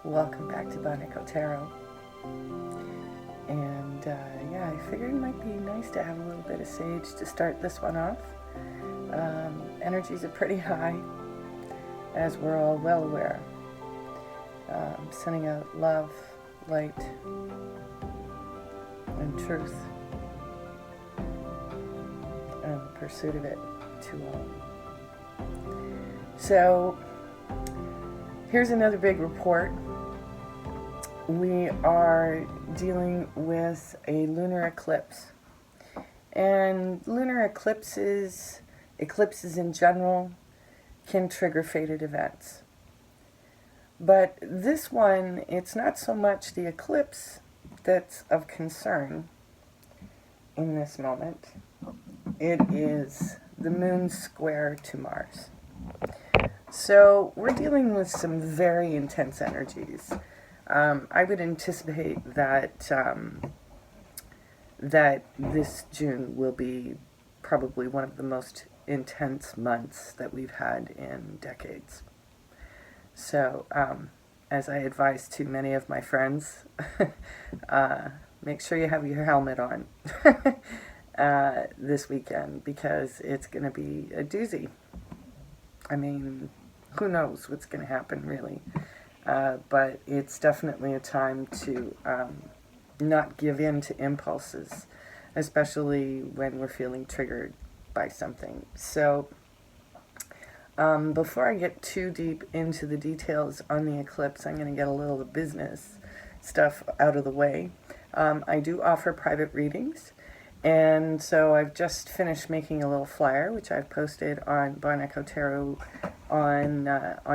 Welcome back to Bonico Tarot. And yeah, I figured it might be nice to have a little bit of sage to start this one off. Energies are pretty high, as we're all well aware. Sending out love, light, and truth, and the pursuit of it to all. So, here's another big report. We are dealing with a lunar eclipse. And lunar eclipses in general, can trigger fated events. But this one, it's not so much the eclipse that's of concern in this moment. It is the moon square to Mars. So we're dealing with some very intense energies. I would anticipate that that this June will be probably one of the most intense months that we've had in decades. So, as I advise to many of my friends, make sure you have your helmet on this weekend, because it's going to be a doozy. I mean, who knows what's going to happen, really. But it's definitely a time to not give in to impulses, especially when we're feeling triggered by something. So before I get too deep into the details on the eclipse, I'm going to get a little business stuff out of the way. I do offer private readings, and so I've just finished making a little flyer, which I've posted on Bonico Tarot on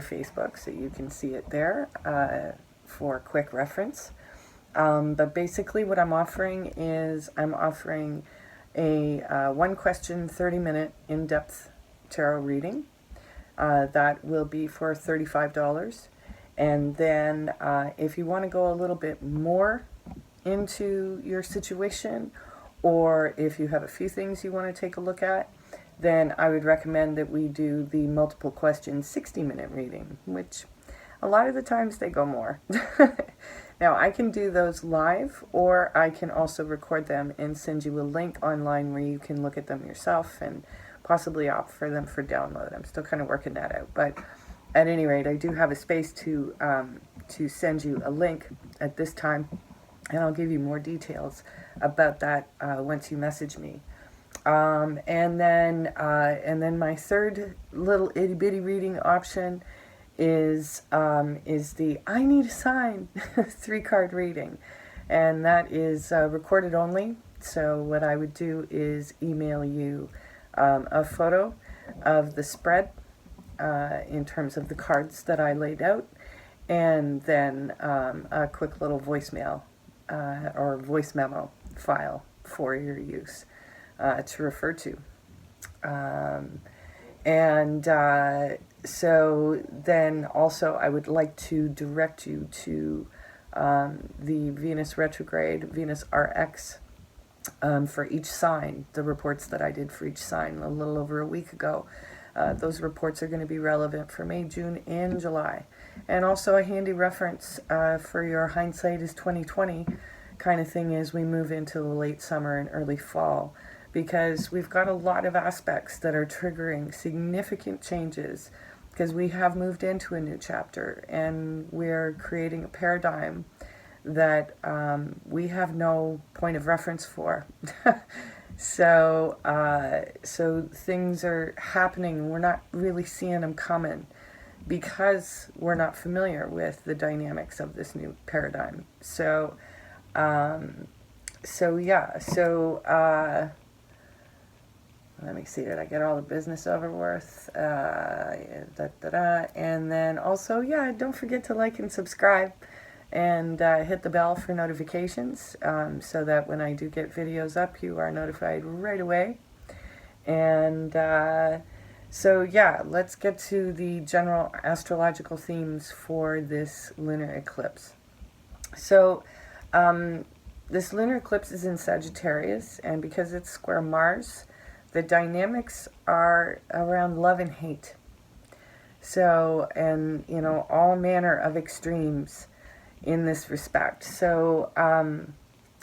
Facebook, so you can see it there for quick reference. But basically what I'm offering is I'm offering a one question 30-minute in-depth tarot reading. That will be for $35. And then if you want to go a little bit more into your situation, or if you have a few things you want to take a look at, then I would recommend that we do the multiple questions 60-minute reading, which a lot of the times they go more. Now, I can do those live, or I can also record them and send you a link online where you can look at them yourself and possibly opt for them for download. I'm still kind of working that out, but at any rate, I do have a space to send you a link at this time, and I'll give you more details about that once you message me. And then my third little itty bitty reading option is the I Need a Sign 3-card reading, and that is recorded only. So what I would do is email you a photo of the spread in terms of the cards that I laid out, and then a quick little voicemail or voice memo file for your use to refer to. So then also I would like to direct you to the Venus retrograde, Venus RX, for each sign, the reports that I did for each sign a little over a week ago. Those reports are going to be relevant for May, June, and July. And also a handy reference for your hindsight is 2020 kind of thing as we move into the late summer and early fall, because we've got a lot of aspects that are triggering significant changes, because we have moved into a new chapter and we're creating a paradigm that we have no point of reference for. So things are happening, we're not really seeing them coming because we're not familiar with the dynamics of this new paradigm. So Let me see, did I get all the business over with? And then also, yeah, don't forget to like and subscribe and hit the bell for notifications so that when I do get videos up, you are notified right away. And so, yeah, let's get to the general astrological themes for this lunar eclipse. So, this lunar eclipse is in Sagittarius, and because it's square Mars, the dynamics are around love and hate. So, and, you know, all manner of extremes in this respect. So,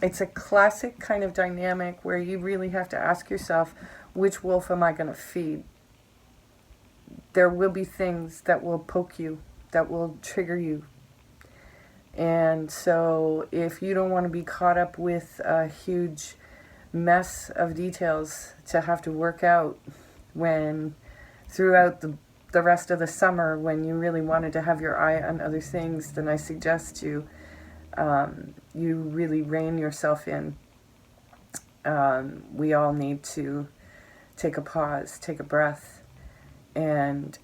it's a classic kind of dynamic where you really have to ask yourself, which wolf am I going to feed? There will be things that will poke you, that will trigger you. And so if you don't want to be caught up with a huge mess of details to have to work out when throughout the rest of the summer, when you really wanted to have your eye on other things, then I suggest you really rein yourself in. We all need to take a pause, take a breath, and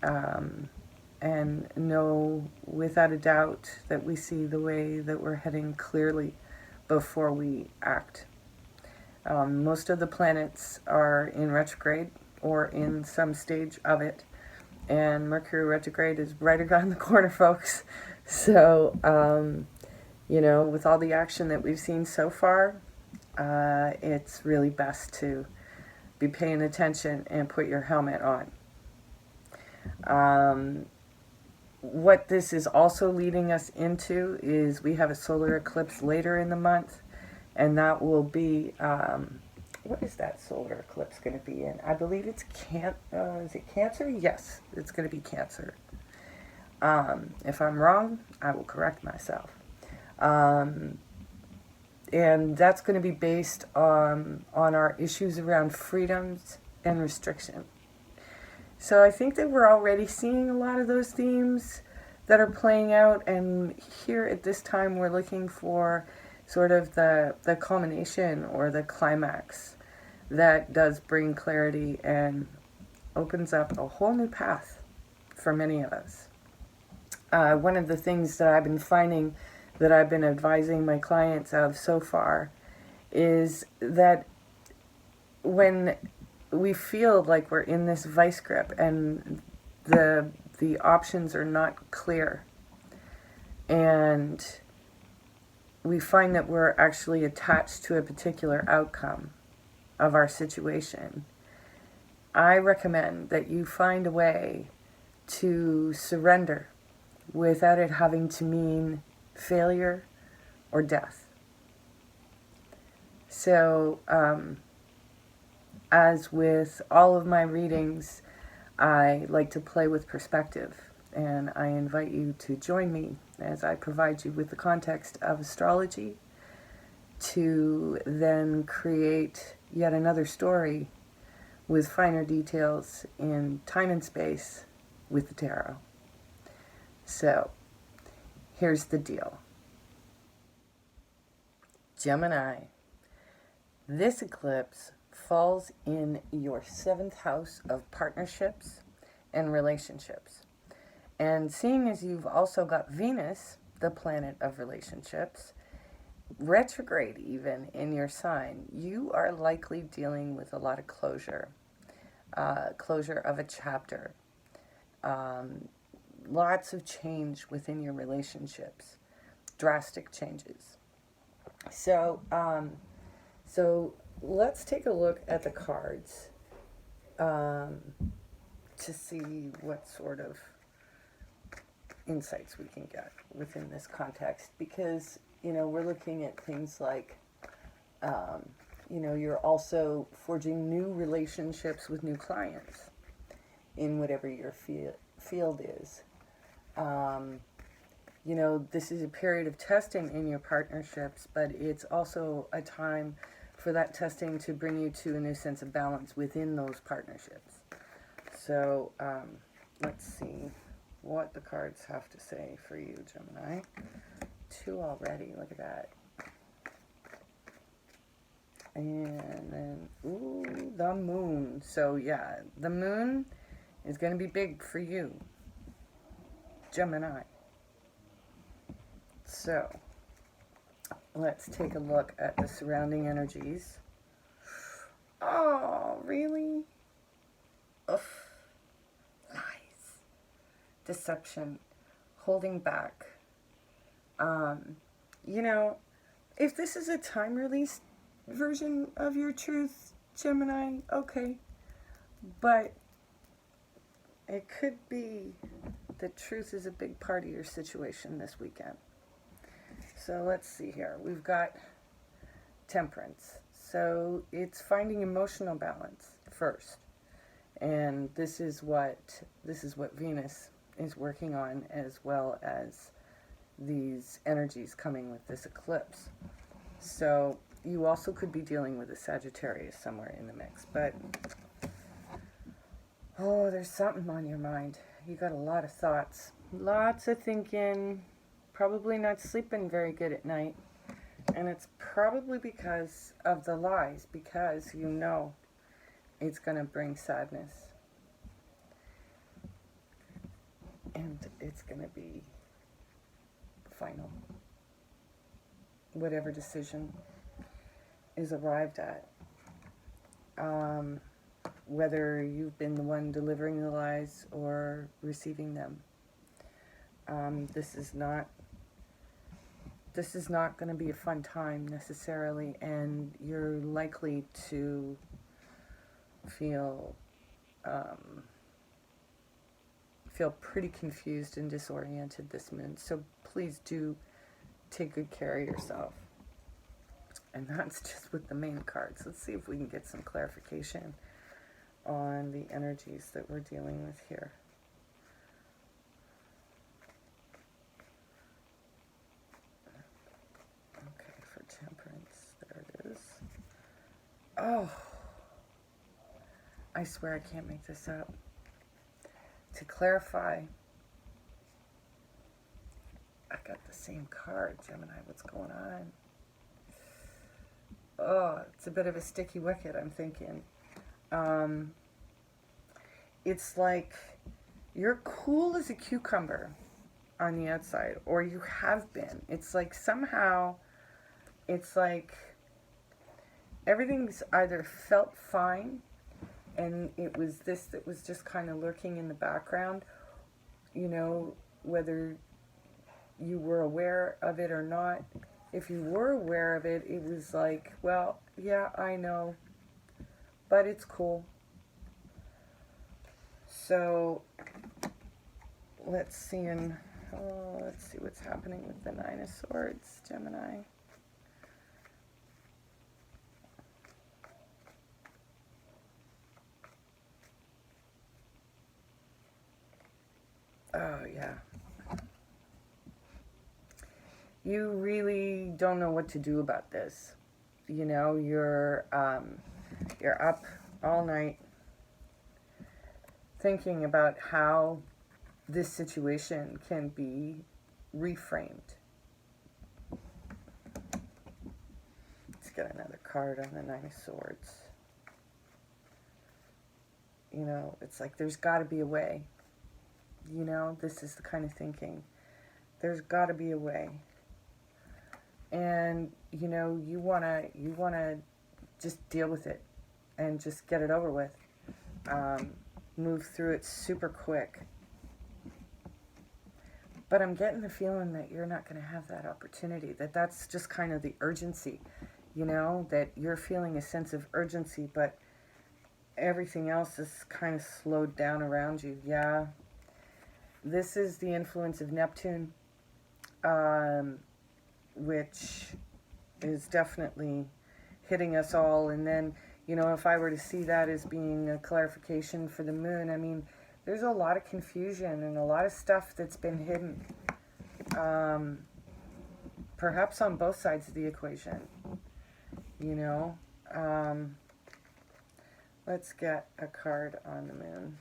know without a doubt that we see the way that we're heading clearly before we act. Most of the planets are in retrograde or in some stage of it, and Mercury retrograde is right around the corner, folks. So, you know, with all the action that we've seen so far, it's really best to be paying attention and put your helmet on. What this is also leading us into is we have a solar eclipse later in the month, and that will be, what is that solar eclipse going to be in? I believe it's is it Cancer? Yes, it's going to be Cancer. If I'm wrong, I will correct myself. And that's going to be based on our issues around freedoms and restriction. So I think that we're already seeing a lot of those themes that are playing out, and here at this time we're looking for sort of the culmination or the climax that does bring clarity and opens up a whole new path for many of us. One of the things that I've been finding that I've been advising my clients of so far is that when we feel like we're in this vice grip and the options are not clear, and we find that we're actually attached to a particular outcome of our situation, I recommend that you find a way to surrender without it having to mean failure or death. So, as with all of my readings, I like to play with perspective, and I invite you to join me as I provide you with the context of astrology to then create yet another story with finer details in time and space with the tarot. So, here's the deal. Gemini, this eclipse falls in your 7th house of partnerships and relationships. And seeing as you've also got Venus, the planet of relationships, retrograde even in your sign, you are likely dealing with a lot of closure of a chapter, lots of change within your relationships, drastic changes. So let's take a look at the cards to see what sort of insights we can get within this context, because, you know, we're looking at things like, you know, you're also forging new relationships with new clients in whatever your field is. You know, this is a period of testing in your partnerships, but it's also a time for that testing to bring you to a new sense of balance within those partnerships. So let's see what the cards have to say for you, Gemini. 2 already, look at that. And then, ooh, the moon. So yeah, the moon is going to be big for you, Gemini. So let's take a look at the surrounding energies. Oh, really? Ugh. Lies. Deception. Holding back. You know, if this is a time-released version of your truth, Gemini, okay. But it could be that truth is a big part of your situation this weekend. So let's see here. We've got Temperance. So it's finding emotional balance first. And this is what Venus is working on, as well as these energies coming with this eclipse. So you also could be dealing with a Sagittarius somewhere in the mix. But, oh, there's something on your mind. You got a lot of thoughts. Lots of thinking. Probably not sleeping very good at night. And it's probably because of the lies, because you know it's going to bring sadness. And it's going to be final. Whatever decision is arrived at. Whether you've been the one delivering the lies or receiving them. This is not going to be a fun time necessarily, and you're likely to feel pretty confused and disoriented this moon. So please do take good care of yourself. And that's just with the main cards. Let's see if we can get some clarification on the energies that we're dealing with here. Okay, for Temperance, there it is. Oh, I swear I can't make this up. To clarify, I got the same card, Gemini. What's going on? Oh, it's a bit of a sticky wicket, I'm thinking. It's like you're cool as a cucumber on the outside, or you have been. It's like somehow, it's like everything's either felt fine, and it was this that was just kind of lurking in the background, you know, whether you were aware of it or not. If you were aware of it, it was like, well, yeah, I know, but it's cool. So let's see what's happening with the Nine of Swords, Gemini. Oh, yeah. You really don't know what to do about this. You know, you're up all night thinking about how this situation can be reframed. Let's get another card on the Nine of Swords. You know, it's like there's got to be a way. You know, this is the kind of thinking. There's got to be a way. And, you know, you wanna just deal with it and just get it over with. Move through it super quick. But I'm getting the feeling that you're not going to have that opportunity, that's just kind of the urgency, you know, that you're feeling a sense of urgency, but everything else is kind of slowed down around you. Yeah. This is the influence of Neptune, which is definitely hitting us all. And then, you know, if I were to see that as being a clarification for the moon, I mean, there's a lot of confusion and a lot of stuff that's been hidden, perhaps on both sides of the equation, you know. Let's get a card on the moon.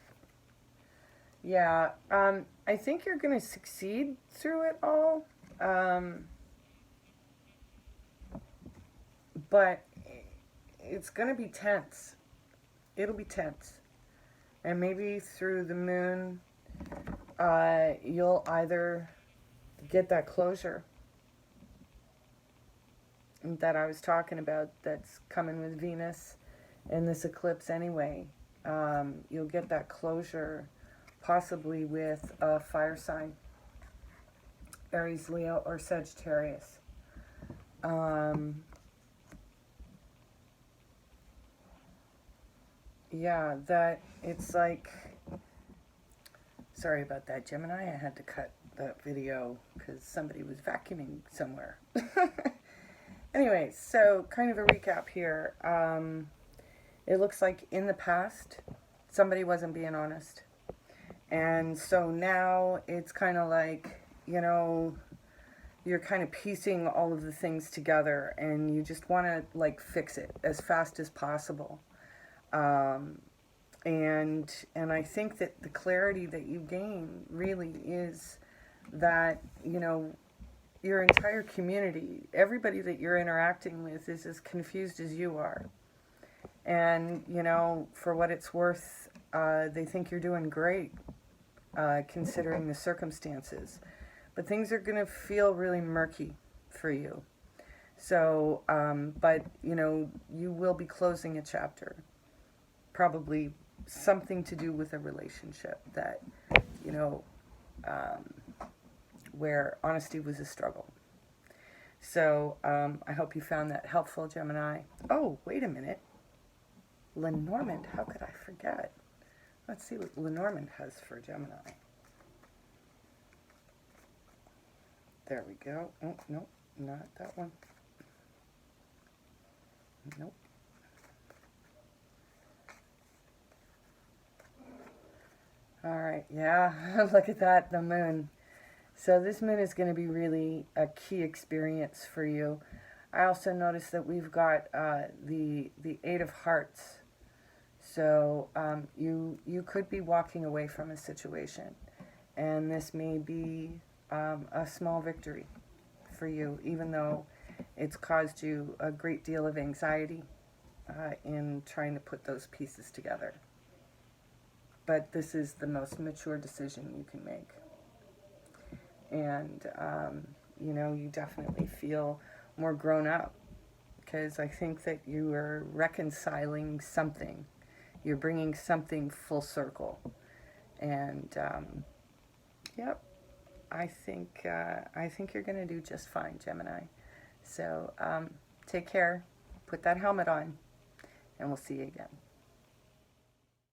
Yeah, I think you're going to succeed through it all, but it's going to be tense. It'll be tense. And maybe through the moon, you'll either get that closure that I was talking about that's coming with Venus in this eclipse anyway. You'll get that closure possibly with a fire sign, Aries, Leo, or Sagittarius. Yeah, that it's like, sorry about that, Gemini. I had to cut that video because somebody was vacuuming somewhere. Anyway, so kind of a recap here. It looks like in the past, somebody wasn't being honest. And so now it's kind of like, you know, you're kind of piecing all of the things together and you just want to like fix it as fast as possible. And I think that the clarity that you gain really is that, you know, your entire community, everybody that you're interacting with is as confused as you are. And, you know, for what it's worth, they think you're doing great, considering the circumstances. But things are going to feel really murky for you. So, but, you know, you will be closing a chapter. Probably something to do with a relationship that, you know, where honesty was a struggle. So I hope you found that helpful, Gemini. Oh, wait a minute. Lenormand, how could I forget? Let's see what Lenormand has for Gemini. There we go. Oh, nope, not that one. Nope. All right, yeah, look at that, the moon. So this moon is going to be really a key experience for you. I also noticed that we've got the Eight of Hearts. So you could be walking away from a situation, and this may be a small victory for you, even though it's caused you a great deal of anxiety in trying to put those pieces together. But this is the most mature decision you can make. And, you know, you definitely feel more grown up because I think that you are reconciling something. You're bringing something full circle. And, yep, I think you're going to do just fine, Gemini. So take care, put that helmet on, and we'll see you again.